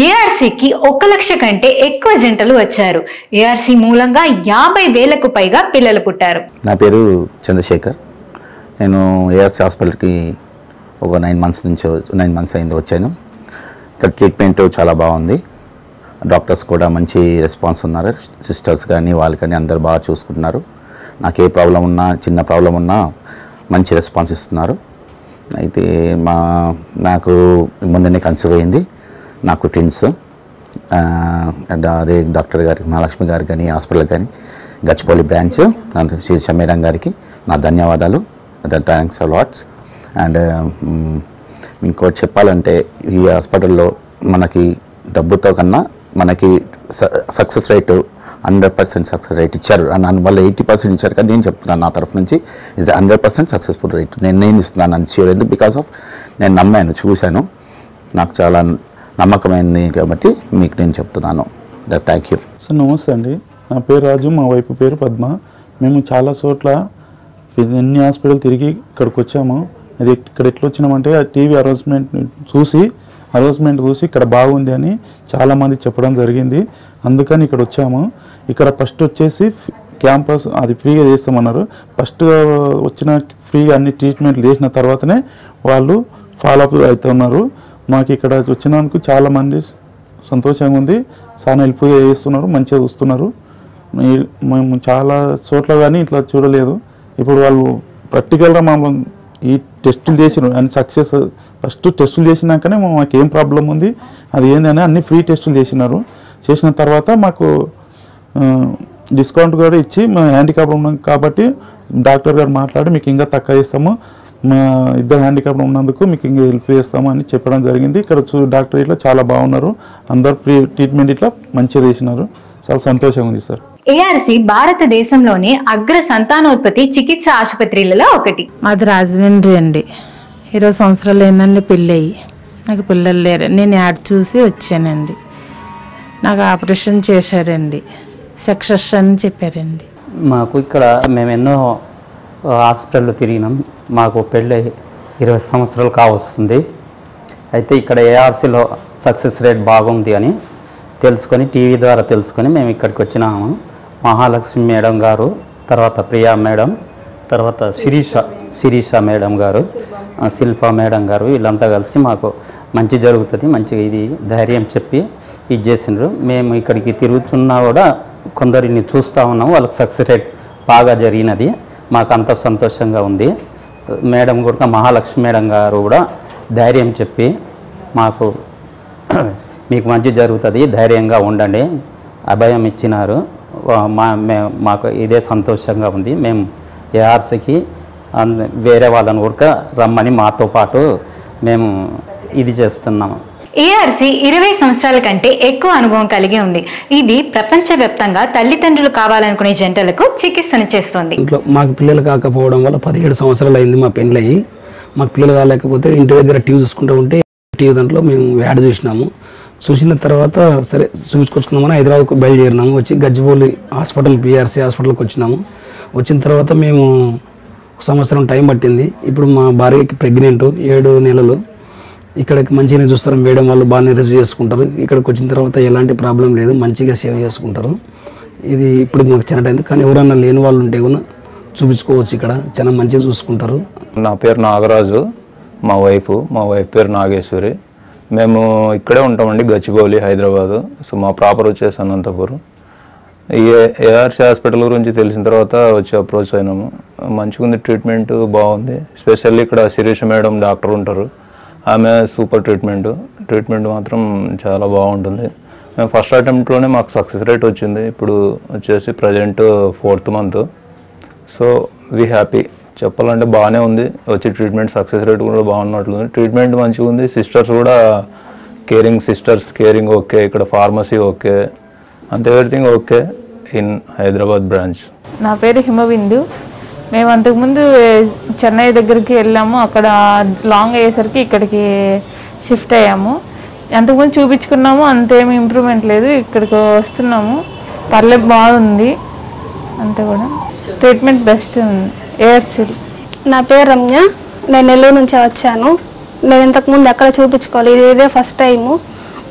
ఏఆర్సీకి 1 లక్ష కంటే ఎక్కువ జంటలు వచ్చారు. ఏఆర్సీ మూలంగా 50,000కు పైగా పిల్లలు పుట్టారు. నా పేరు చంద్రశేఖర్. నేను ఏఆర్సీ హాస్పిటల్కి ఒక 9 మంత్స్ అయింది వచ్చాను. ఇక్కడ ట్రీట్మెంట్ చాలా బాగుంది. డాక్టర్స్ కూడా మంచి రెస్పాన్స్ ఉన్నారు. సిస్టర్స్ కానీ వాళ్ళు కానీ అందరూ బాగా చూసుకుంటున్నారు. నాకు ఏ ప్రాబ్లం ఉన్నా, చిన్న ప్రాబ్లం ఉన్నా మంచి రెస్పాన్స్ ఇస్తున్నారు. అయితే నాకు మొన్ననే కన్సీవ్ అయింది. నాకు ట్విన్స్. అదే డాక్టర్ గారికి, మహాలక్ష్మి గారికి కానీ, హాస్పిటల్ కానీ, గచ్చిపల్లి బ్రాంచ్ శిరీష మేడం గారికి నా ధన్యవాదాలు. Thanks allots. అండ్ ఇంకోటి చెప్పాలంటే ఈ హాస్పిటల్లో మనకి డబ్బుతో కన్నా మనకి సక్సెస్ రేటు 100% సక్సెస్ రేట్ ఇచ్చారు. వాళ్ళు 80% ఇచ్చారు. కానీ నేను చెప్తున్నాను నా తరఫు నుంచి ఇది 100% సక్సెస్ఫుల్ రేట్ నేను ఇస్తున్నాను అని ష్యూర్. ఎందుకు? బికాస్ ఆఫ్ నేను నమ్మాను, చూశాను, నాకు చాలా నమ్మకమైంది కాబట్టి మీకు నేను చెప్తున్నాను. Thank you sir. నమస్తే అండి, నా పేరు రాజు, మా వైపు పేరు పద్మ. మేము చాలా చోట్ల ఎన్ని హాస్పిటల్ తిరిగి ఇక్కడికి వచ్చాము. అది ఇక్కడ ఎట్లా వచ్చినామంటే ఆ టీవీ అనౌన్స్మెంట్ చూసి ఇక్కడ బాగుంది అని చాలామంది చెప్పడం జరిగింది. అందుకని ఇక్కడ వచ్చాము. ఇక్కడ ఫస్ట్ వచ్చేసి క్యాంపస్ అది ఫ్రీగా చేస్తామన్నారు. ఫస్ట్ వచ్చిన ఫ్రీగా అన్ని ట్రీట్మెంట్లు చేసిన తర్వాతనే వాళ్ళు ఫాలోఅప్ అవుతున్నారు. మాకు ఇక్కడ వచ్చినందుకు చాలామంది సంతోషంగా ఉంది. చాలా హెల్ప్ చేస్తున్నారు, మంచిగా చూస్తున్నారు. మేము చాలా చోట్ల కానీ ఇట్లా చూడలేదు. ఇప్పుడు వాళ్ళు ప్రాక్టికల్గా మా ఈ టెస్టులు చేసినారు అని సక్సెస్. ఫస్ట్ టెస్టులు చేసినాకనే మాకు ఏం ప్రాబ్లం ఉంది అది ఏందని అన్ని ఫ్రీ టెస్టులు చేసిన తర్వాత మాకు డిస్కౌంట్ కూడా ఇచ్చి మా హ్యాండిక్యాప్ ఉన్నాం కాబట్టి డాక్టర్ గారు మాట్లాడి మీకు ఇంకా తక్కువ ఇస్తాము, మా ఇద్దరు హ్యాండిక్యాప్ ఉన్నందుకు మీకు ఇంకా హెల్ప్ చేస్తాము అని చెప్పడం జరిగింది. ఇక్కడ డాక్టర్ ఇట్లా చాలా బాగున్నారు. అందరు ఫ్రీ ట్రీట్మెంట్ ఇట్లా మంచిగా చేసినారు. చాలా సంతోషంగా ఉంది సార్. ఏఆర్సీ భారతదేశంలోనే అగ్ర సంతానోత్పత్తి చికిత్స ఆసుపత్రులలో ఒకటి. మాది రాజమండ్రి అండి. 20 సంవత్సరాలు అయిందండి పెళ్ళి అయ్యి. నాకు పిల్లలు లేరు. నేను యాడ్ చూసి వచ్చానండి. నాకు ఆపరేషన్ చేశారండి, సక్సెస్ అని చెప్పారండి. మాకు ఇక్కడ మేము ఎన్నో హాస్పిటల్లో తిరిగినాం. మాకు పెళ్ళి 20 సంవత్సరాలు కావస్తుంది. అయితే ఇక్కడ ఏఆర్సీలో సక్సెస్ రేట్ బాగుంది అని తెలుసుకొని, టీవీ ద్వారా తెలుసుకొని మేము ఇక్కడికి వచ్చినాము. మహాలక్ష్మి మేడం గారు, తర్వాత ప్రియా మేడం, తర్వాత శిరీష మేడం గారు, శిల్ప మేడం గారు, వీళ్ళంతా కలిసి మాకు మంచి జరుగుతుంది, మంచిగా ఇది ధైర్యం చెప్పి ఇది చేసినారు. మేము ఇక్కడికి తిరుగుతున్నా కూడా కొందరిని చూస్తూ ఉన్నాము. వాళ్ళకి సక్సెస్ రేట్ బాగా జరిగినది. మాకు అంత సంతోషంగా ఉంది. మేడం కూడా, మహాలక్ష్మి మేడం గారు కూడా ధైర్యం చెప్పి మాకు మీకు మంచి జరుగుతుంది, ధైర్యంగా ఉండండి, అభయం ఇచ్చినారు. మాకు ఇదే సంతోషంగా ఉంది. మేము ఏఆర్సీకి వేరే వాళ్ళని కూడా రమ్మని మాతో పాటు మేము ఇది చేస్తున్నాము. ఏఆర్సీ 20 సంవత్సరాల కంటే ఎక్కువ అనుభవం కలిగి ఉంది. ఇది ప్రపంచవ్యాప్తంగా తల్లిదండ్రులు కావాలనుకునే జంటలకు చికిత్సను చేస్తుంది. మాకు పిల్లలు కాకపోవడం వల్ల 17 సంవత్సరాలు అయింది మా పెళ్ళయి. మాకు పిల్లలు కాలేకపోతే ఇంటి దగ్గర టీవీ చూసుకుంటూ ఉంటే టీవీ దాంట్లో మేము యాడ్ చూసిన తర్వాత సరే చూపించుకొచ్చుకున్నామని హైదరాబాద్కు బయలుదేరినాము. వచ్చి గచ్చిబౌలి హాస్పిటల్, పిఆర్సీ హాస్పిటల్కి వచ్చినాము. వచ్చిన తర్వాత మేము 1 సంవత్సరం టైం పట్టింది. ఇప్పుడు మా భార్యకి ప్రెగ్నెంట్ 7 నెలలు. ఇక్కడికి మంచిగానే చూస్తారు మేడం వాళ్ళు, బాగానే రిసీవ్ చేసుకుంటారు. ఇక్కడికి వచ్చిన తర్వాత ఎలాంటి ప్రాబ్లం లేదు, మంచిగా సేవ్ చేసుకుంటారు. ఇది ఇప్పుడు మాకు చిన్న అయింది. కానీ ఎవరన్నా లేని వాళ్ళు ఉంటే కూడా చూపించుకోవచ్చు. ఇక్కడ చాలా మంచిగా చూసుకుంటారు. నా పేరు నాగరాజు, మా వైఫ్ పేరు నాగేశ్వరి. మేము ఇక్కడే ఉంటామండి, గచ్చిబౌలి, హైదరాబాదు. సో మా ప్రాపర్ వచ్చేసి అనంతపురం. ఈ ఏఆర్సీ హాస్పిటల్ గురించి తెలిసిన తర్వాత వచ్చి అప్రోచ్ అయినాము. మంచిగా ఉంది, ట్రీట్మెంట్ బాగుంది. స్పెషల్లీ ఇక్కడ శిరీష మేడం డాక్టర్ ఉంటారు. ఆమె సూపర్ ట్రీట్మెంట్ మాత్రం చాలా బాగుంటుంది. మేము ఫస్ట్ అటెంప్ట్లోనే మాకు సక్సెస్ రేట్ వచ్చింది. ఇప్పుడు వచ్చేసి present 4th month. So we happy. చెప్పాలంటే బాగానే ఉంది. వచ్చి ట్రీట్మెంట్ సక్సెస్ రేట్ కూడా బాగున్నట్లుంది. ట్రీట్మెంట్ మంచిగా ఉంది. సిస్టర్స్ కూడా కేరింగ్ ఓకే. ఇక్కడ ఫార్మసీ ఓకే, అంతే, everything okay in Hyderabad branch. నా పేరు హిమబిందు. మేము అంతకుముందు చెన్నై దగ్గరికి వెళ్ళాము. అక్కడ లాంగ్ అయ్యేసరికి ఇక్కడికి షిఫ్ట్ అయ్యాము. అంతకుముందు చూపించుకున్నాము, అంతేమి ఇంప్రూవ్మెంట్ లేదు. ఇక్కడికి వస్తున్నాము, పర్లేదు, బాగుంది. అంతే కూడా ట్రీట్మెంట్ బెస్ట్ ఉంది ఏఆర్సీ. నా పేరు రమ్య, నేను నెల్లూరు నుంచి వచ్చాను. నేను ఇంతకుముందు ఎక్కడ చూపించుకోవాలి, ఇదే ఫస్ట్ టైము.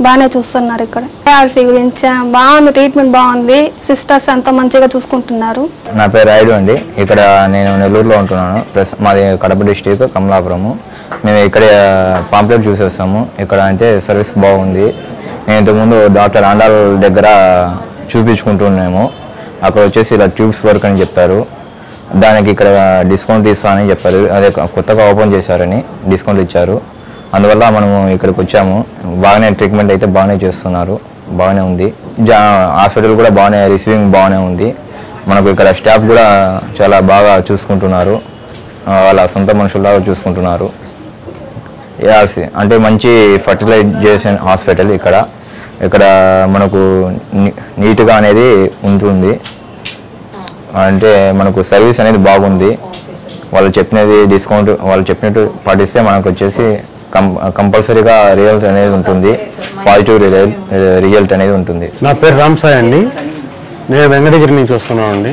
బాగానే చూస్తున్నారు ఇక్కడ. ఏఆర్సీ గురించి బాగుంది, ట్రీట్మెంట్ బాగుంది, సిస్టర్స్ ఎంతో మంచిగా చూసుకుంటున్నారు. నా పేరు రాయుడు అండి. ఇక్కడ నేను నెల్లూరులో ఉంటున్నాను. ప్లస్ మాది కడప డిస్ట్రిక్ట్ కమలాపురము. మేము ఇక్కడ పాంప్లెట్ చూసేస్తాము. ఇక్కడ అంటే సర్వీస్ బాగుంది. నేను ఇంతకుముందు డాక్టర్ ఆండాల్ దగ్గర చూపించుకుంటున్నాము. అక్కడ వచ్చేసి ఇలా ట్యూబ్స్ వర్క్ అని చెప్పారు. దానికి ఇక్కడ డిస్కౌంట్ ఇస్తానని చెప్పారు. అదే కొత్తగా ఓపెన్ చేశారని డిస్కౌంట్ ఇచ్చారు. అందువల్ల మనము ఇక్కడికి వచ్చాము. బాగానే ట్రీట్మెంట్ అయితే బాగానే చేస్తున్నారు, బాగానే ఉంది. హాస్పిటల్ కూడా బాగానే రిసీవింగ్ బాగానే ఉంది. మనకు ఇక్కడ స్టాఫ్ కూడా చాలా బాగా చూసుకుంటున్నారు, వాళ్ళ సొంత మనుషుల్లాగా చూసుకుంటున్నారు. ఏఆర్సీ అంటే మంచి ఫర్టిలైజేషన్ హాస్పిటల్. ఇక్కడ మనకు నీట్గా అనేది ఉంటుంది. అంటే మనకు సర్వీస్ అనేది బాగుంది. వాళ్ళు చెప్పినది డిస్కౌంట్ వాళ్ళు చెప్పినట్టు పాటిస్తే మనకు వచ్చేసి కంపల్సరీగా రిజల్ట్ అనేది ఉంటుంది, పాజిటివ్ రిజల్ట్ అనేది ఉంటుంది. నా పేరు రామ్ సాయి అండి. నేను వెంకటగిరి నుంచి వస్తున్నాను అండి.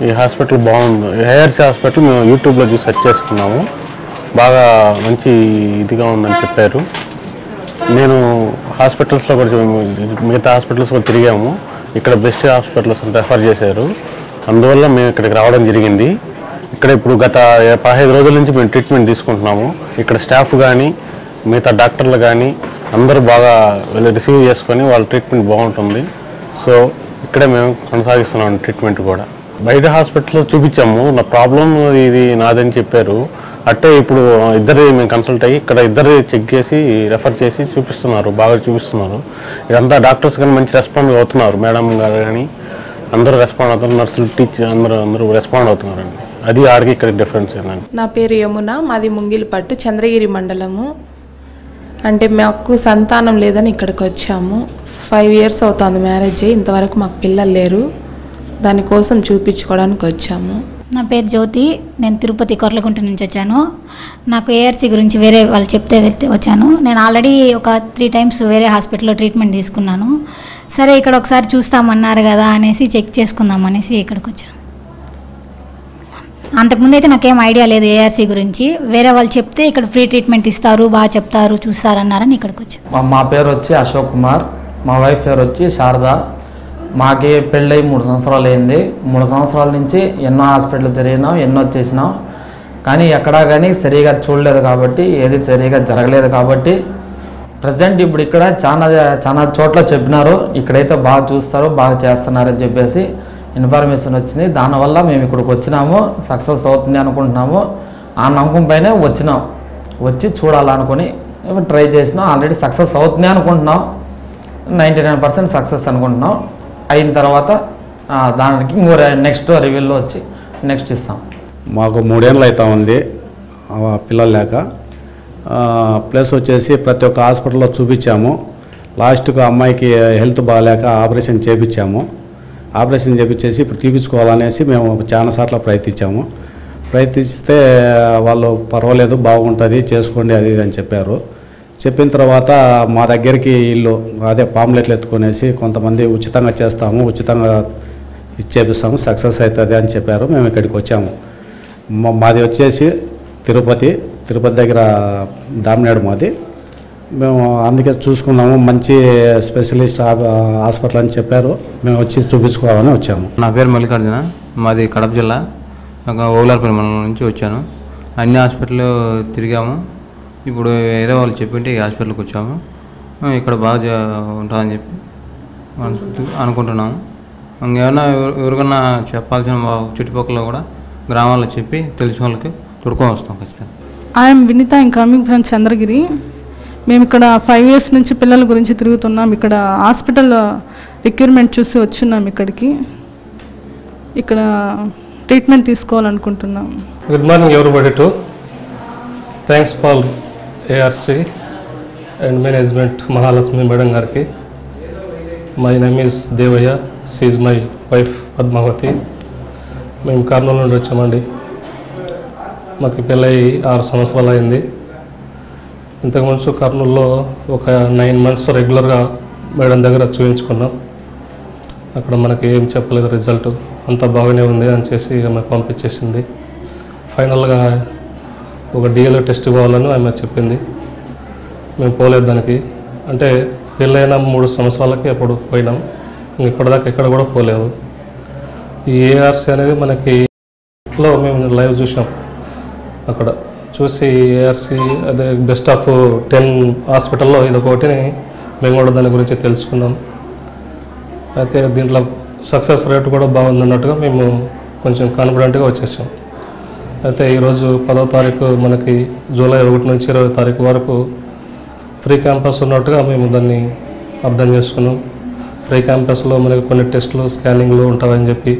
ఈ హాస్పిటల్ బాగుంది. ఏఆర్సీ హాస్పిటల్ మేము యూట్యూబ్లో చూసి సెర్చ్ చేసుకున్నాము. బాగా మంచి ఇదిగా ఉందని చెప్పారు. నేను హాస్పిటల్స్లో కూడా మిగతా హాస్పిటల్స్ కూడా తిరిగాము. ఇక్కడ బెస్ట్ హాస్పిటల్స్ రెఫర్ చేశారు. అందువల్ల మేము ఇక్కడికి రావడం జరిగింది. ఇక్కడ ఇప్పుడు గత 15 రోజుల నుంచి మేము ట్రీట్మెంట్ తీసుకుంటున్నాము. ఇక్కడ స్టాఫ్ కానీ మిగతా డాక్టర్లు కానీ అందరూ బాగా రిసీవ్ చేసుకొని వాళ్ళ ట్రీట్మెంట్ బాగుంటుంది. సో ఇక్కడే మేము కొనసాగిస్తున్నాం ట్రీట్మెంట్ కూడా. బయట హాస్పిటల్లో చూపించాము. నా ప్రాబ్లం ఇది నాదని చెప్పారు. అట్టే ఇప్పుడు ఇద్దరు మేము కన్సల్ట్ అయ్యి ఇక్కడ ఇద్దరు చెక్ చేసి రెఫర్ చేసి చూపిస్తున్నారు, బాగా చూపిస్తున్నారు. ఇదంతా డాక్టర్స్ కానీ మంచి రెస్పాండ్ అవుతున్నారు. మేడం గారు కానీ అందరూ రెస్పాండ్ అవుతున్నారు. నర్సులు టీచర్ అందరూ రెస్పాండ్ అవుతున్నారండి. అది ఆడికి ఇక్కడ డిఫరెన్స్ ఏంటండి. నా పేరు యమున, మాది ముంగిలిపట్టు చంద్రగిరి మండలము. అంటే మాకు సంతానం లేదని ఇక్కడికి వచ్చాము. 5 years అవుతుంది మ్యారేజ్ అయ్యి, ఇంతవరకు మాకు పిల్లలు లేరు. దానికోసం చూపించుకోవడానికి వచ్చాము. నా పేరు జ్యోతి, నేను తిరుపతి కొర్లగుంట నుంచి వచ్చాను. నాకు ఏఆర్సీ గురించి వేరే వాళ్ళు చెప్తే వచ్చాను. నేను ఆల్రెడీ ఒక 3 times వేరే హాస్పిటల్లో ట్రీట్మెంట్ తీసుకున్నాను. సరే ఇక్కడ ఒకసారి చూస్తామన్నారు కదా అనేసి చెక్ చేసుకుందాం అనేసి ఇక్కడికి వచ్చాను. అంతకుముందు అయితే నాకేం ఐడియా లేదు ఏఆర్సీ గురించి. వేరే వాళ్ళు చెప్తే ఇక్కడ ఫ్రీ ట్రీట్మెంట్ ఇస్తారు, బాగా చెప్తారు, చూస్తారన్నారని ఇక్కడికి వచ్చాను. మా పేరు వచ్చి అశోక్ కుమార్, మా వైఫ్ పేరు వచ్చి శారద. మాకి పెళ్ళై 3 సంవత్సరాలు అయింది. 3 సంవత్సరాల నుంచి ఎన్నో హాస్పిటల్ తిరిగినాం, ఎన్నో చేసినాం. కానీ ఎక్కడా కానీ సరిగా చూడలేదు కాబట్టి, ఏది సరిగా జరగలేదు కాబట్టి ప్రజెంట్ ఇప్పుడు ఇక్కడ చాలా చోట్ల చెప్పినారు, ఇక్కడైతే బాగా చూస్తారు, బాగా చేస్తున్నారని చెప్పేసి ఇన్ఫర్మేషన్ వచ్చింది. దానివల్ల మేము ఇక్కడికి వచ్చినాము. సక్సెస్ అవుతుంది అనుకుంటున్నాము. ఆ నమ్మకం పైనే వచ్చినాం. వచ్చి చూడాలనుకుని ట్రై చేసినాం. ఆల్రెడీ సక్సెస్ అవుతుంది అనుకుంటున్నాం. 99% సక్సెస్ అనుకుంటున్నాం. అయిన తర్వాత దానికి ఇంకో నెక్స్ట్ రివ్యూలో వచ్చి నెక్స్ట్ ఇస్తాం. మాకు 3 ఏళ్ళు అవుతా ఉంది పిల్లలు లేక. ప్లస్ వచ్చేసి ప్రతి ఒక్క హాస్పిటల్లో చూపించాము. లాస్ట్కు అమ్మాయికి హెల్త్ బాగాలేక ఆపరేషన్ చేయించాము. ఆపరేషన్ చేయించేసి ఇప్పుడు తీపించుకోవాలనేసి మేము చాలాసార్లు ప్రయత్నిస్తే వాళ్ళు పర్వాలేదు, బాగుంటుంది, చేసుకోండి అది ఇది అని చెప్పారు. చెప్పిన తర్వాత మా దగ్గరికి వీళ్ళు అదే పాంప్లెట్లు ఎత్తుకొనేసి కొంతమంది ఉచితంగా చేస్తాము, ఉచితంగా చేపిస్తాము, సక్సెస్ అవుతుంది అని చెప్పారు. మేము ఇక్కడికి వచ్చాము. మాది వచ్చేసి తిరుపతి దగ్గర దామినాడు మాది. మేము అందుకే చూసుకున్నాము, మంచి స్పెషలిస్ట్ హాస్పిటల్ అని చెప్పారు. మేము వచ్చి చూపించుకోవాలని వచ్చాము. నా పేరు మల్లికార్జున, మాది కడప జిల్లా ఓలార్పల్లి మండలం నుంచి వచ్చాను. అన్ని హాస్పిటల్ తిరిగాము. ఇప్పుడు వేరే వాళ్ళు చెప్పింటే ఈ హాస్పిటల్కి వచ్చాము. ఇక్కడ బాగా ఉంటుందని చెప్పి అనుకుంటున్నాము. ఇంకేమైనా ఎవరికన్నా చెప్పాల్సిన చుట్టుపక్కల కూడా గ్రామాల్లో చెప్పి తెలిసిన వాళ్ళకి తుడుకొని వస్తాం ఖచ్చితంగా. I'm Vineetha, I'm coming from Chandragiri. మేము ఇక్కడ 5 years నుంచి పిల్లల గురించి తిరుగుతున్నాం. ఇక్కడ హాస్పిటల్ రిక్వైర్మెంట్ చూసి వచ్చున్నాం ఇక్కడికి. ఇక్కడ ట్రీట్మెంట్ తీసుకోవాలనుకుంటున్నాం. Good morning everybody too. Thanks for ARC and management Mahalakshmi madam గారికి. My name is Devaiah, she is my wife Padmavathi. మేము కర్నూలు నుండి వచ్చామండి. మాకు పెళ్ళై 6 సంవత్సరాలు అయింది. ఇంతకుముందు కర్నూలులో ఒక 9 months రెగ్యులర్గా మేడం దగ్గర చూపించుకున్నాం. అక్కడ మనకి ఏం చెప్పలేదు రిజల్ట్, అంతా బాగానే ఉంది అని చేసి ఆమె పంపించేసింది. ఫైనల్గా ఒక డిఎల్ఏ టెస్ట్ ఇవ్వాలని ఆమె చెప్పింది. మేము పోలేదు దానికి. అంటే పెళ్ళైన 3 సంవత్సరాలకి అప్పుడు పోయినాం. ఇప్పటిదాకా ఎక్కడ కూడా పోలేదు. ఈ ఏఆర్సీ అనేది మనకి లో మేము లైవ్ చూసాం. అక్కడ చూసి ఏఆర్సీ అదే బెస్ట్ ఆఫ్ 10 హాస్పిటల్లో ఇదొకటిని మేము కూడా దాని గురించి తెలుసుకున్నాం. అయితే దీంట్లో సక్సెస్ రేట్ కూడా బాగుందన్నట్టుగా మేము కొంచెం కాన్ఫిడెంట్గా వచ్చేసాం. అయితే ఈరోజు 10వ తారీఖు మనకి జూలై 1 నుంచి 20వ తారీఖు వరకు ఫ్రీ క్యాంపస్ ఉన్నట్టుగా మేము దాన్ని అర్థం చేసుకున్నాం. ఫ్రీ క్యాంపస్లో మనకి కొన్ని టెస్టులు స్కానింగ్లు ఉంటాయని చెప్పి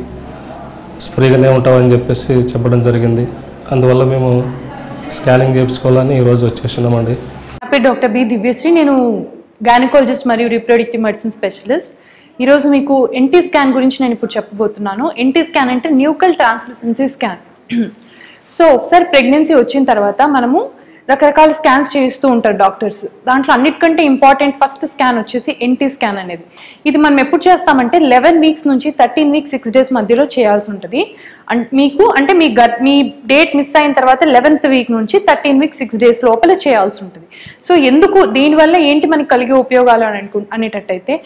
ఫ్రీగానే ఉంటామని చెప్పేసి చెప్పడం జరిగింది. అందువల్ల మేము స్కానింగ్ చేయించుకోవాలని ఈరోజు వచ్చేసినామండి. నా పేరు డాక్టర్ బి దివ్యశ్రీ. నేను గైనకాలజిస్ట్ మరియు రీప్రొడక్టివ్ మెడిసిన్ స్పెషలిస్ట్. ఈరోజు మీకు ఎన్టీ స్కాన్ గురించి నేను ఇప్పుడు చెప్పబోతున్నాను. ఎన్టీ స్కాన్ అంటే న్యూకల్ ట్రాన్స్లూసెన్సీ స్కాన్. సో ఒకసారి ప్రెగ్నెన్సీ వచ్చిన తర్వాత మనము రకరకాల స్కాన్స్ చేస్తూ ఉంటారు డాక్టర్స్. దాంట్లో అన్నిటికంటే ఇంపార్టెంట్ ఫస్ట్ స్కాన్ వచ్చేసి ఎన్టీ స్కాన్ అనేది. ఇది మనం ఎప్పుడు చేస్తామంటే 11 వీక్స్ నుంచి 13 వీక్స్ 6 డేస్ మధ్యలో చేయాల్సి ఉంటుంది. మీకు అంటే మీ డేట్ మిస్ అయిన తర్వాత 11th వీక్ నుంచి 13 వీక్స్ 6 డేస్ లోపల చేయాల్సి ఉంటుంది. సో ఎందుకు, దీనివల్ల ఏంటి మనకి కలిగే ఉపయోగాలు అనేటట్టయితే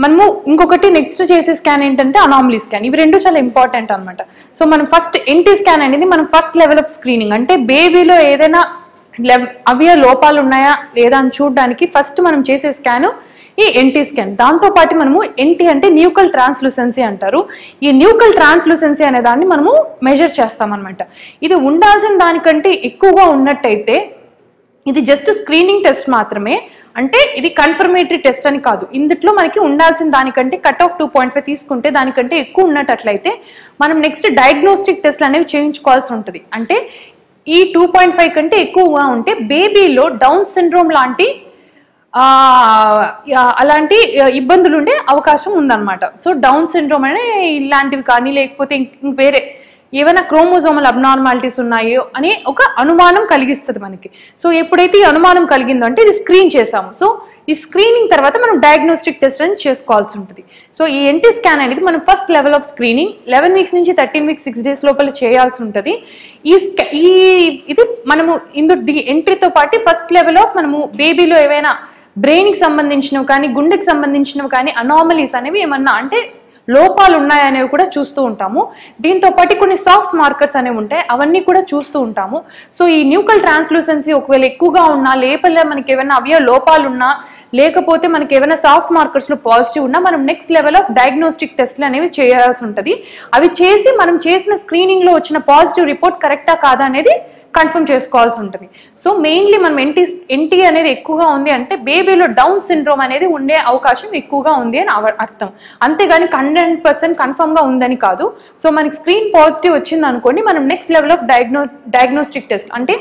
మనము ఇంకొకటి నెక్స్ట్ చేసే స్కాన్ ఏంటంటే అనామలీ స్కాన్. ఇవి రెండు చాలా ఇంపార్టెంట్ అనమాట. సో మనం ఫస్ట్ ఎన్టీ స్కాన్ అనేది మనం ఫస్ట్ లెవెల్ ఆఫ్ స్క్రీనింగ్, అంటే బేబీలో ఏదైనా అవయవ లోపాలు ఉన్నాయా లేదా అని చూడడానికి ఫస్ట్ మనం చేసే స్కాన్ ఈ ఎన్టీ స్కాన్. దాంతోపాటు మనము ఎన్టీ అంటే న్యూకల్ ట్రాన్స్లూసెన్సీ అంటారు. ఈ న్యూకల్ ట్రాన్స్లూసెన్సీ అనే దాన్ని మనము మెజర్ చేస్తామన్నమాట. ఇది ఉండాల్సిన దానికంటే ఎక్కువగా ఉన్నట్టయితే ఇది జస్ట్ స్క్రీనింగ్ టెస్ట్ మాత్రమే, అంటే ఇది కన్ఫర్మేటరీ టెస్ట్ అని కాదు. ఇందులో మనకి ఉండాల్సిన దానికంటే కట్ ఆఫ్ 2.5 తీసుకుంటే దానికంటే ఎక్కువ ఉన్నట్లయితే మనం నెక్స్ట్ డయాగ్నోస్టిక్ టెస్ట్లు అనేవి చేయించుకోవాల్సి ఉంటుంది. అంటే ఈ 2.5 కంటే ఎక్కువగా ఉంటే బేబీలో డౌన్ సిండ్రోమ్ లాంటి అలాంటి ఇబ్బందులు ఉండే అవకాశం ఉందన్నమాట. సో డౌన్ సిండ్రోమ్ అనే ఇలాంటివి కానీ లేకపోతే వేరే ఏమైనా క్రోమోజోమల్ అబ్నార్మాలిటీస్ ఉన్నాయో అని ఒక అనుమానం కలిగిస్తుంది మనకి. సో ఎప్పుడైతే ఈ అనుమానం కలిగిందో అంటే ఇది స్క్రీన్ చేసాము. సో ఈ స్క్రీనింగ్ తర్వాత మనం డయాగ్నోస్టిక్ టెస్ట్ అని చేసుకోవాల్సి ఉంటుంది. సో ఈ ఎన్టీ స్కాన్ అనేది మనం first level of screening 11 weeks నుంచి 13 వీక్స్ 6 డేస్ లోపల చేయాల్సి ఉంటుంది. ఇది మనము ఎంట్రీతో పాటు ఫస్ట్ లెవెల్ ఆఫ్ మనము బేబీలో ఏవైనా బ్రెయిన్కి సంబంధించినవి కానీ గుండెకి సంబంధించినవి కానీ అనామలీస్ అనేవి ఏమన్నా అంటే లోపాలు ఉన్నాయనేవి కూడా చూస్తూ ఉంటాము. దీంతో పాటు కొన్ని సాఫ్ట్ మార్కర్స్ అనేవి ఉంటాయి, అవన్నీ కూడా చూస్తూ ఉంటాము. సో ఈ న్యూకల్ ట్రాన్స్లూసెన్సీ ఒకవేళ ఎక్కువగా ఉన్నా, లేపలే మనకి ఏమైనా అవయవ లోపాలు ఉన్నా, లేకపోతే మనకి ఏమైనా సాఫ్ట్ మార్కర్స్లో పాజిటివ్ ఉన్నా మనం నెక్స్ట్ లెవెల్ ఆఫ్ డయాగ్నోస్టిక్ టెస్ట్లు అనేవి చేయాల్సి ఉంటుంది. అవి చేసి మనం చేసిన స్క్రీనింగ్లో వచ్చిన పాజిటివ్ రిపోర్ట్ కరెక్టా కాదా అనేది కన్ఫర్మ్ చేసుకోవాల్సి ఉంటుంది. సో మెయిన్లీ మనం ఎన్టీ అనేది ఎక్కువగా ఉంది అంటే బేబీలో డౌన్ సిండ్రోమ్ అనేది ఉండే అవకాశం ఎక్కువగా ఉంది అని అర్థం. అంతేగాని 100% కన్ఫర్మ్గా ఉందని కాదు. సో మనకి స్క్రీన్ పాజిటివ్ వచ్చింది అనుకోండి, మనం next level of diagnostic test అంటే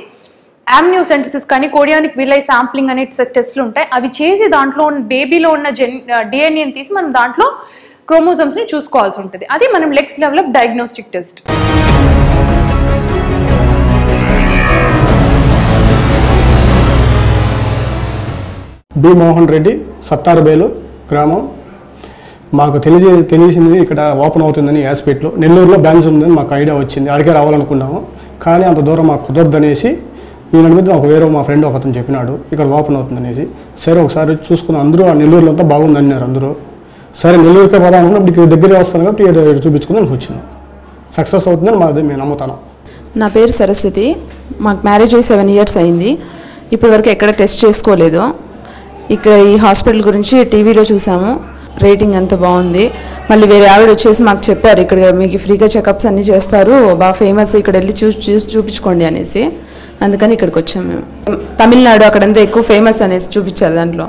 ఆమ్నియోసెంటసిస్ కానీ కోడియానిక్ విలై శాంప్లింగ్ అనే టెస్ట్లు ఉంటాయి. అవి చేసి దాంట్లో బేబీలో ఉన్న డిఎన్ఏని తీసి మనం దాంట్లో క్రోమోజోమ్స్ని చూసుకోవాల్సి ఉంటుంది. అది మనం next level of diagnostic test. B Mohan Reddy, Sattarubelu గ్రామం. మాకు తెలిసింది ఇక్కడ ఓపెన్ అవుతుందని హాస్పిటల్ నెల్లూరులో బ్రాంచ్ ఉందని మాకు ఐడియా వచ్చింది. అడిగే రావాలనుకున్నాము, కానీ అంత దూరం మాకు కుదరదనేసి ఈయన మీద నాకు వేరే మా ఫ్రెండ్ ఒకతను చెప్పినాడు ఇక్కడ ఓపెన్ అవుతుందనేసి. సరే ఒకసారి చూసుకుని అందరూ నెల్లూరులో అంతా బాగుంది అన్నారు అందరూ. సరే నెల్లూరుకే పోదాం అనుకున్నప్పుడు ఇక్కడ దగ్గరే వస్తాను కాబట్టి ఇక్కడ చూపించుకుందని వచ్చినాం. సక్సెస్ అవుతుందని మాది మేము నమ్ముతాను. నా పేరు సరస్వతి. మాకు మ్యారేజ్ అయ్యి 7 ఇయర్స్ అయింది. ఇప్పటివరకు ఎక్కడ టెస్ట్ చేసుకోలేదు. ఇక్కడ ఈ హాస్పిటల్ గురించి టీవీలో చూసాము, రేటింగ్ అంత బాగుంది. మళ్ళీ వేరే ఆవిడ వచ్చేసి మాకు చెప్పారు ఇక్కడ మీకు ఫ్రీగా చెకప్స్ అన్నీ చేస్తారు, బాగా ఫేమస్, ఇక్కడ వెళ్ళి చూపించుకోండి అనేసి. అందుకని ఇక్కడికి వచ్చాము మేము. తమిళనాడు అక్కడంతా ఎక్కువ ఫేమస్ అనేసి చూపించారు దాంట్లో,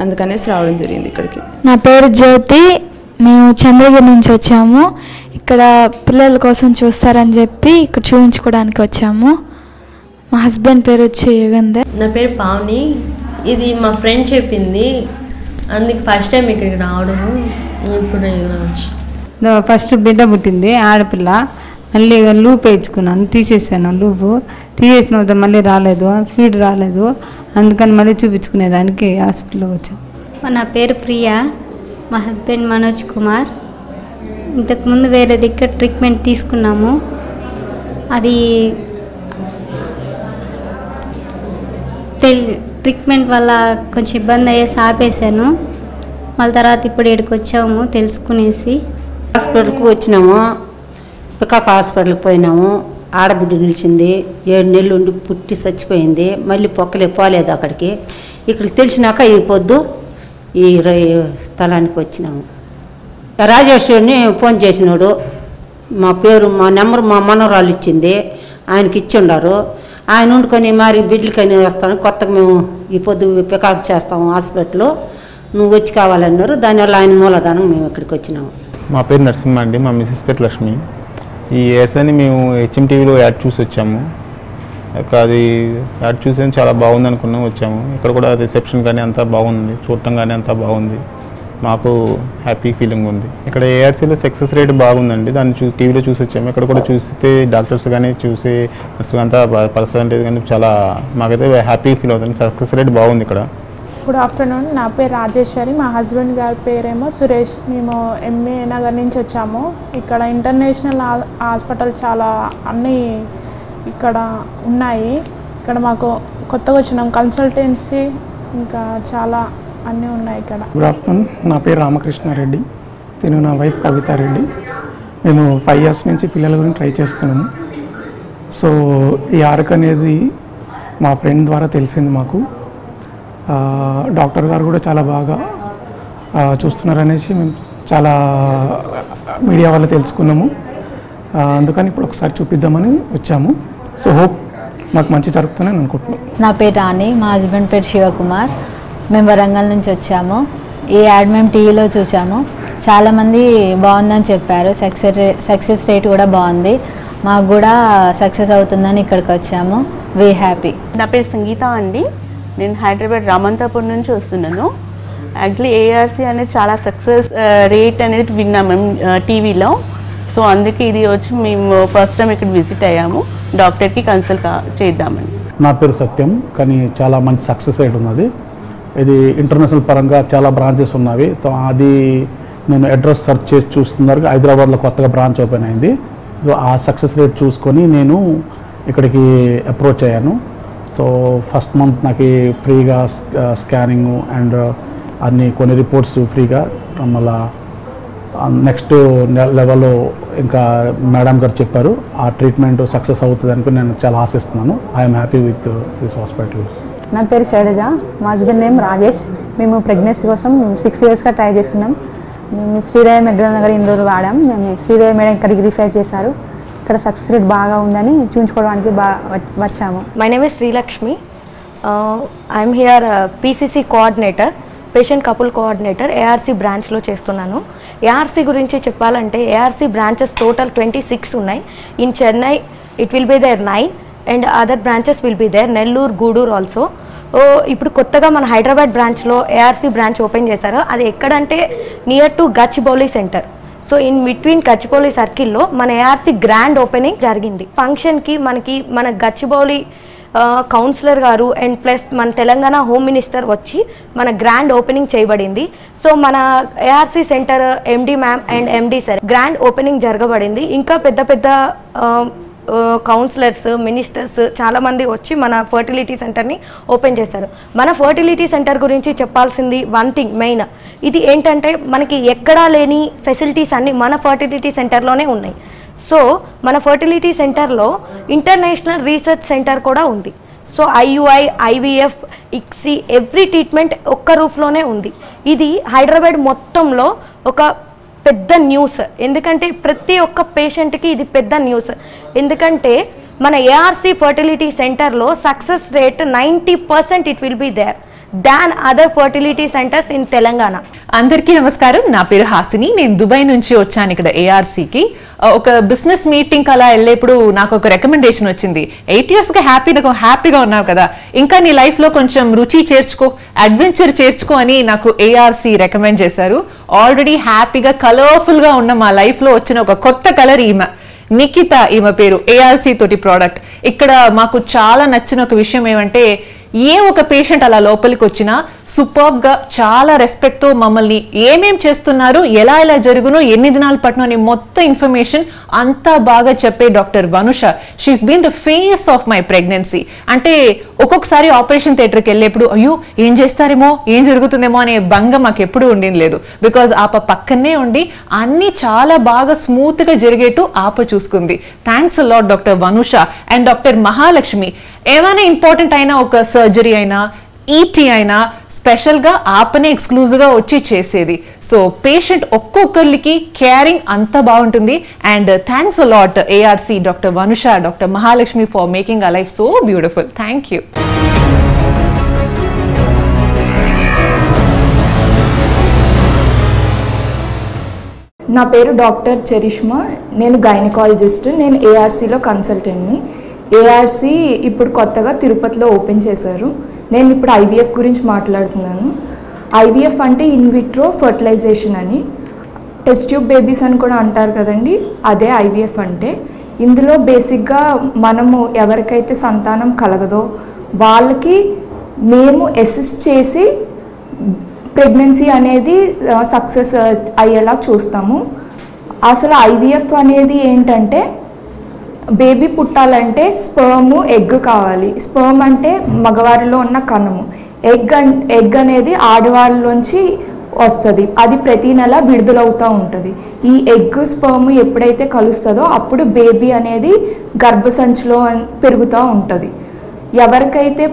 అందుకనేసి రావడం జరిగింది ఇక్కడికి. నా పేరు జ్యోతి. మేము చంద్రగిరి నుంచి వచ్చాము. ఇక్కడ పిల్లల కోసం చూస్తారని చెప్పి ఇక్కడ చూపించుకోవడానికి వచ్చాము. మా హస్బెండ్ పేరు వచ్చి యుగంధర్. నా పేరు పావని. ఇది మా ఫ్రెండ్ చెప్పింది, అందుకు ఫస్ట్ టైం ఇక్కడికి రావడము. ఇప్పుడు ఫస్ట్ బిడ్డ పుట్టింది ఆడపిల్ల, మళ్ళీ లూప్ వేయించుకున్నాను, తీసేసాను. లూపు తీసేసిన తర్వాత మళ్ళీ రాలేదు, ఫీడ్ రాలేదు, అందుకని మళ్ళీ చూపించుకునేదానికి హాస్పిటల్కి వచ్చాను. నా పేరు ప్రియా, మా హస్బెండ్ మనోజ్ కుమార్. ఇంతకుముందు వేరే దగ్గర ట్రీట్మెంట్ తీసుకున్నాము, అది ట్రీట్మెంట్ వల్ల కొంచెం ఇబ్బంది అయ్యేసి ఆపేసాను. మళ్ళీ తర్వాత ఇప్పుడు ఇక్కడికి వచ్చాము తెలుసుకునేసి. హాస్పిటల్కి వచ్చినాము, పికాక్ హాస్పిటల్కి పోయినాము. ఆడబిడ్డ నిలిచింది, 7 నెలలు ఉండి పుట్టి చచ్చిపోయింది. మళ్ళీ పొక్కలే పోలేదు అక్కడికి. ఇక్కడికి తెలిసినాక ఈ పొద్దు ఈ తలానికి వచ్చినాము. రాజేశ్వరిని ఫోన్ చేసినాడు, మా పేరు మా నెంబర్ మా మనవరాలు ఇచ్చింది, ఆయనకి ఇచ్చి ఉండారు. ఆయన వండుకొని మరి బిడ్డలకని వస్తాను, కొత్తగా మేము ఈ పొద్దు పికప్ చేస్తాము హాస్పిటల్లో, నువ్వు వచ్చి కావాలన్నారు. దానివల్ల ఆయన మూలధనం మేము ఇక్కడికి వచ్చినాము. మా పేరు నరసింహ అండి, మా మిసెస్ పేరు లక్ష్మి. ఈ ఇయర్స్ అని మేము HMTVలో యాడ్ చూసి వచ్చాము. అది యాడ్ చూసి చాలా బాగుంది అనుకున్నాం వచ్చాము. ఇక్కడ కూడా రిసెప్షన్ కానీ అంతా బాగుంది, చూడటం కానీ అంతా బాగుంది, మాకు హ్యాపీ ఫీలింగ్ ఉంది. ఇక్కడ ARCలో సక్సెస్ రేట్ బాగుందండి, దాన్ని టీవీలో చూసి వచ్చాము. ఇక్కడ కూడా చూస్తే డాక్టర్స్ కానీ చూసే అంతా పర్సంటేజ్ కానీ చాలా మాకైతే హ్యాపీ ఫీల్ అవుతుంది. సక్సెస్ రేట్ బాగుంది ఇక్కడ. గుడ్ ఆఫ్టర్నూన్, నా పేరు రాజేశ్వరి, మా హస్బెండ్ గారి పేరేమో సురేష్. మేము MA నగర్ నుంచి వచ్చాము. ఇక్కడ ఇంటర్నేషనల్ హాస్పిటల్ చాలా అన్నీ ఇక్కడ ఉన్నాయి. ఇక్కడ మాకు కొత్తగా వచ్చినాం, కన్సల్టెన్సీ ఇంకా చాలా అన్నీ ఉన్నాయి ఇక్కడ. గుడ్ ఆఫ్టర్నూన్, నా పేరు రామకృష్ణారెడ్డి, నేను నా వైఫ్ కవితారెడ్డి. మేము 5 years నుంచి పిల్లల గురించి ట్రై చేస్తున్నాము. సో ఈ ఆర్క్ అనేది మా ఫ్రెండ్ ద్వారా తెలిసింది మాకు. డాక్టర్ గారు కూడా చాలా బాగా చూస్తున్నారనేసి మేము చాలా మీడియా వల్ల తెలుసుకున్నాము. అందుకని ఇప్పుడు ఒకసారి చూపిద్దామని వచ్చాము. సో హోప్ మాకు మంచి జరుగుతుందని అనుకుంటున్నాం. నా పేరు రాణి, మా హస్బెండ్ పేరు శివకుమార్. మేము వరంగల్ నుంచి వచ్చాము. ఈ యాడ్ మేము టీవీలో చూసాము, చాలామంది బాగుందని చెప్పారు. సక్సెస్ రేట్ కూడా బాగుంది, మాకు కూడా సక్సెస్ అవుతుందని ఇక్కడికి వచ్చాము. We happy. నా పేరు సంగీత అండి, నేను హైదరాబాద్ రామంతాపూర్ నుంచి వస్తున్నాను. యాక్చువల్లీ ARC అనేది చాలా సక్సెస్ రేట్ అనేది విన్నాం మేము టీవీలో. సో అందుకే ఇది వచ్చి మేము ఫస్ట్ టైం ఇక్కడ విజిట్ అయ్యాము, డాక్టర్కి కన్సల్ట్ చేద్దామని. నా పేరు సత్యం, కానీ చాలా మంచి సక్సెస్ రేట్ ఉన్నది. ఇది ఇంటర్నేషనల్ పరంగా చాలా బ్రాంచెస్ ఉన్నవి. అది నేను అడ్రస్ సెర్చ్ చేసి చూస్తున్నారు, హైదరాబాద్లో కొత్తగా బ్రాంచ్ ఓపెన్ అయింది. సో ఆ సక్సెస్ రేట్ చూసుకొని నేను ఇక్కడికి అప్రోచ్ అయ్యాను. సో ఫస్ట్ మంత్ నాకు ఫ్రీగా స్కానింగ్ అండ్ అన్ని కొన్ని రిపోర్ట్స్ ఫ్రీగా, మళ్ళీ నెక్స్ట్ లెవెల్లో ఇంకా మేడం గారు చెప్పారు ఆ ట్రీట్మెంట్ సక్సెస్ అవుతుంది అనుకుని నేను చాలా ఆశిస్తున్నాను. I'm happy with this hospital. నా పేరు శైలజ, మా హస్బెండ్ నేమ్ రాజేష్. మేము ప్రెగ్నెన్సీ కోసం 6 yearsగా ట్రై చేస్తున్నాం. మేము శ్రీదేవి మెగ్రనగర్ ఇండోర్ వాడాం. మేము శ్రీదేవి మేడం ఇక్కడికి రిఫర్ చేశారు. ఇక్కడ సక్సెస్ రేట్ బాగా ఉందని చూపించుకోవడానికి వచ్చాము. My name is Srilakshmi. I'm here PCC coordinator, patient couple coordinator ARC బ్రాంచ్లో చేస్తున్నాను. ARC గురించి చెప్పాలంటే ARC బ్రాంచెస్ టోటల్ 26 ఉన్నాయి. In Chennai it will be there 9 and other branches will be there, Nellore, Gudur also. ఇప్పుడు కొత్తగా మన హైదరాబాద్ బ్రాంచ్లో ARC బ్రాంచ్ ఓపెన్ చేశారు. అది ఎక్కడంటే near to Gachibowli centre. So in between Gachibowli సర్కిల్లో మన ARC గ్రాండ్ ఓపెనింగ్ జరిగింది. ఫంక్షన్కి మన గచ్చిబౌలి కౌన్సిలర్ గారు అండ్ ప్లస్ మన తెలంగాణ హోమ్ మినిస్టర్ వచ్చి మన గ్రాండ్ ఓపెనింగ్ చేయబడింది. సో మన ARC centre MD ma'am and MD sir grand opening జరగబడింది. ఇంకా పెద్ద పెద్ద కౌన్సిలర్స్, మినిస్టర్స్ చాలామంది వచ్చి మన ఫర్టిలిటీ సెంటర్ని ఓపెన్ చేశారు. మన ఫర్టిలిటీ సెంటర్ గురించి చెప్పాల్సింది వన్ థింగ్ మెయిన్, ఇది ఏంటంటే మనకి ఎక్కడా లేని ఫెసిలిటీస్ అన్నీ మన ఫర్టిలిటీ సెంటర్లోనే ఉన్నాయి. సో మన ఫర్టిలిటీ సెంటర్లో ఇంటర్నేషనల్ రీసెర్చ్ సెంటర్ కూడా ఉంది. So IUI, IVF, ICSI every treatment ఒక్క రూఫ్లోనే ఉంది. ఇది హైదరాబాద్ మొత్తంలో ఒక పెద్ద న్యూస్, ఎందుకంటే ప్రతి ఒక్క పేషెంట్కి ఇది పెద్ద న్యూస్. ఎందుకంటే మన ARC ఫర్టిలిటీ సెంటర్లో success rate 90% it will be there than other fertility centres in Telangana. అందరికీ నమస్కారం, నా పేరు హాసిని. నేను దుబాయ్ నుంచి వచ్చాను ఇక్కడ ARCకి. ఒక బిజినెస్ మీటింగ్ అలా వెళ్ళేప్పుడు నాకు ఒక రికమెండేషన్ వచ్చింది. 8 yearsగా హ్యాపీగా ఉన్నావు కదా, ఇంకా నీ లైఫ్లో కొంచెం రుచి చేర్చుకో, అడ్వెంచర్ చేర్చుకో అని నాకు ARC రికమెండ్ చేశారు. ఆల్రెడీ హ్యాపీగా కలర్ఫుల్గా ఉన్న మా లైఫ్లో వచ్చిన ఒక కొత్త కలర్ ఈమె నిఖిత, ఈమె పేరు. ARC తోటి ప్రోడక్ట్. ఇక్కడ మాకు చాలా నచ్చిన ఒక విషయం ఏమంటే ఏ ఒక పేషెంట్ అలా లోపలికి వచ్చినా సూపర్బ్గా చాలా రెస్పెక్ట్తో మమ్మల్ని ఏమేం చేస్తున్నారు, ఎలా ఎలా జరుగునో, ఎన్ని దినాలు పట్టినో అని మొత్తం ఇన్ఫర్మేషన్ అంతా బాగా చెప్పే doctor Vanusha. She's been the face of my pregnancy. అంటే ఒక్కొక్కసారి ఆపరేషన్ థియేటర్కి వెళ్ళేప్పుడు అయ్యో ఏం చేస్తారేమో, ఏం జరుగుతుందేమో అనే భంగం మాకు ఎప్పుడూ ఉండింది లేదు. బికాజ్ ఆప పక్కనే ఉండి అన్నీ చాలా బాగా స్మూత్గా జరిగేట్టు ఆప చూసుకుంది. Thanks a lot doctor Vanusha and doctor Mahalakshmi. ఏమైనా ఇంపార్టెంట్ అయినా, ఒక సర్జరీ అయినా, ఈటీ అయినా స్పెషల్గా ఆపనే ఎక్స్క్లూజివ్గా వచ్చి చేసేది. సో పేషెంట్ ఒక్కొక్కరికి కేరింగ్ అంత బాగుంటుంది. And thanks a lot ARC, doctor Vanusha, doctor Mahalakshmi for making our life so beautiful. Thank you. నా పేరు డాక్టర్ చరిష్మా. నేను గైనకాలజిస్ట్. నేను ఏఆర్సీలో కన్సల్టెంట్ని. ఏఆర్సీ ఇప్పుడు కొత్తగా తిరుపతిలో ఓపెన్ చేశారు. నేను ఇప్పుడు ఐవీఎఫ్ గురించి మాట్లాడుతున్నాను. ఐవీఎఫ్ అంటే ఇన్విట్రో ఫర్టిలైజేషన్ అని, టెస్ట్ ట్యూబ్ బేబీస్ అని కూడా అంటారు కదండి, అదే ఐవీఎఫ్ అంటే. ఇందులో బేసిక్గా మనము ఎవరికైతే సంతానం కలగదో వాళ్ళకి మేము అసిస్ట్ చేసి ప్రెగ్నెన్సీ అనేది సక్సెస్ అయ్యేలా చూస్తాము. అసలు ఐవీఎఫ్ అనేది ఏంటంటే బేబీ పుట్టాలంటే స్పర్మ్ ఎగ్ కావాలి. స్పర్మ్ అంటే మగవారిలో ఉన్న కణము, ఎగ్ అనేది ఆడవారిలోంచి వస్తుంది. అది ప్రతి నెల విడుదలవుతూ ఉంటుంది. ఈ ఎగ్ స్పర్మ్ ఎప్పుడైతే కలుస్తుందో అప్పుడు బేబీ అనేది గర్భసంచిలో పెరుగుతూ ఉంటుంది. ఎవరికైతే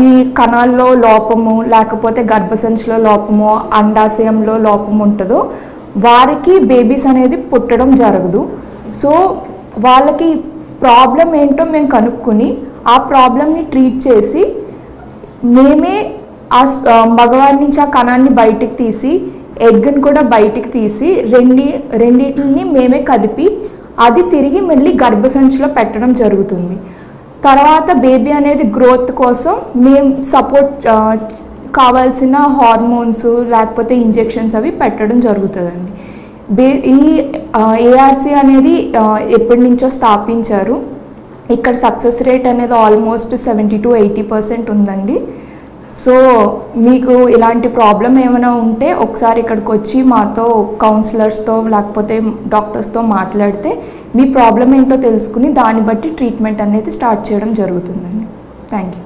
ఈ కణాల్లో లోపము, లేకపోతే గర్భసంచిలో లోపము, అండాశయంలో లోపం ఉంటుందో వారికి బేబీస్ అనేది పుట్టడం జరగదు. సో వాళ్ళకి ప్రాబ్లం ఏంటో మేము కనుక్కొని ఆ ప్రాబ్లమ్ని ట్రీట్ చేసి మేమే ఆ మగవారి నుంచి ఆ కణాన్ని బయటికి తీసి ఎగ్ని కూడా బయటికి తీసి రెండింటిని మేమే కదిపి అది తిరిగి మళ్ళీ గర్భసంచిలో పెట్టడం జరుగుతుంది. తర్వాత బేబీ అనేది గ్రోత్ కోసం మేము సపోర్ట్ కావాల్సిన హార్మోన్స్ లేకపోతే ఇంజెక్షన్స్ అవి పెట్టడం జరుగుతుందండి. ఈ ఏఆర్సీ అనేది ఎప్పటి నుంచో స్థాపించారు. ఇక్కడ సక్సెస్ రేట్ అనేది ఆల్మోస్ట్ 70 to 80% ఉందండి. సో మీకు ఇలాంటి ప్రాబ్లం ఏమైనా ఉంటే ఒకసారి ఇక్కడికి వచ్చి మాతో కౌన్సిలర్స్తో లేకపోతే డాక్టర్స్తో మాట్లాడితే మీ ప్రాబ్లం ఏంటో తెలుసుకుని దాన్ని బట్టి ట్రీట్మెంట్ అనేది స్టార్ట్ చేయడం జరుగుతుందండి. Thank you.